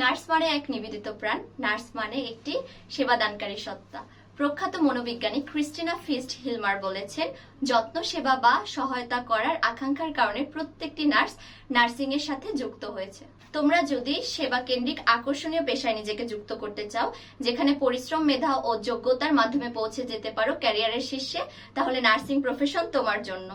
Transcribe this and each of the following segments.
Nurse মানে এক নিবেদিত প্রাণ, নার্স মানে একটি সেবাদানকারী সত্তা। প্রখ্যাত মনোবিজ্ঞানী ক্রিস্টিনা ফিস্ট হিলমার বলেছেন, যত্ন, সেবা বা সহায়তা করার আকাঙ্ক্ষার কারণে প্রত্যেকটি নার্স নার্সিং এর সাথে যুক্ত হয়েছে। তোমরা যদি সেবা কেন্দ্রিক আকর্ষণীয় পেশায় নিজেকে যুক্ত করতে চাও, যেখানে পরিশ্রম, মেধা ও যোগ্যতার মাধ্যমে পৌঁছে যেতে পারো ক্যারিয়ারের শীর্ষে, তাহলে নার্সিং প্রফেশন তোমার জন্য।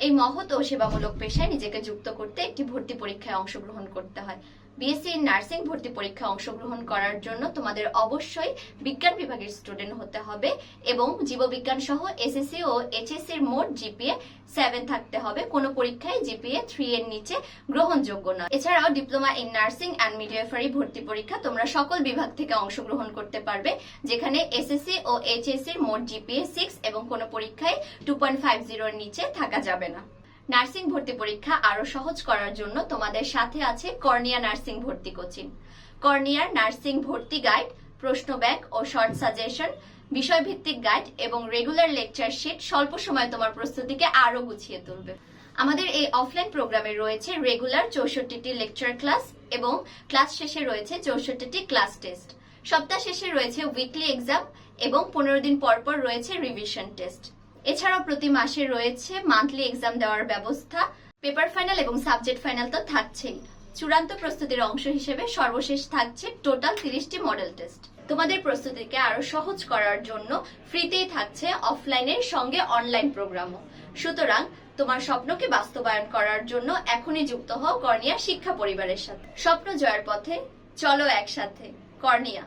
এই মহৎ ও সেবামূলক পেশায় নিজেকে যুক্ত করতে একটি ভর্তি পরীক্ষায় অংশগ্রহণ করতে হয়। বিএসসি ইন নার্সিং ভর্তি পরীক্ষায় অংশগ্রহণ করার জন্য তোমাদের অবশ্যই বিজ্ঞান বিভাগের স্টুডেন্ট হতে হবে এবং জীববিজ্ঞান সহ এসএসসি ও এইচএসসি এর মোট জিপিএ 7 থাকতে হবে। কোনো পরীক্ষায় জিপিএ 3 এর নিচে গ্রহণযোগ্য নয়। এছাড়াও diploma in nursing and midwifery ভর্তি পরীক্ষা তোমরা সকল বিভাগ থেকে অংশগ্রহণ করতে পারবে, যেখানে এসএসসি ও এইচএসসি এর মোট জিপিএ 6 এবং কোনো পরীক্ষায় 2.50 এর নিচে থাকা যাবে না। নার্সিং ভর্তি পরীক্ষা আরো সহজ করার জন্য তোমাদের সাথে আছে কর্নিয়া নার্সিং ভর্তি কোচিং। কর্নিয়ার নার্সিং ভর্তি গাইড, প্রশ্ন ব্যাংক ও শর্ট সাজেশন, বিষয়ভিত্তিক গাইড এবং রেগুলার লেকচার শিট স্বল্প সময়ে তোমার প্রস্তুতিকে আরো গুছিয়ে তুলবে। আমাদের এই অফলাইন প্রোগ্রামে রয়েছে রেগুলার 64টি লেকচার ক্লাস এবং ক্লাস শেষে রয়েছে 64টি ক্লাস টেস্ট। সপ্তাহ শেষে রয়েছে উইকলি এক্সাম এবং 15 দিন পর পর রয়েছে রিভিশন টেস্ট। এছাড়াও প্রতি মাসে রয়েছে মান্থলি এক্সাম দেওয়ার ব্যবস্থা। পেপার ফাইনাল এবং সাবজেক্ট ফাইনাল তো থাকছেই। চূড়ান্ত প্রস্তুতির অংশ হিসেবে সর্বশেষ থাকছে টোটাল 30টি মডেল টেস্ট। তোমাদের প্রস্তুতিকে আরো সহজ করার জন্য ফ্রিতেই থাকছে অফলাইনের সঙ্গে অনলাইন প্রোগ্রামও। সুতরাং তোমার স্বপ্নকে বাস্তবায়ন করার জন্য এখনই যুক্ত হও কর্নিয়া শিক্ষা পরিবারের সাথে। স্বপ্ন জয়ের পথে চলো একসাথে। কর্নিয়া।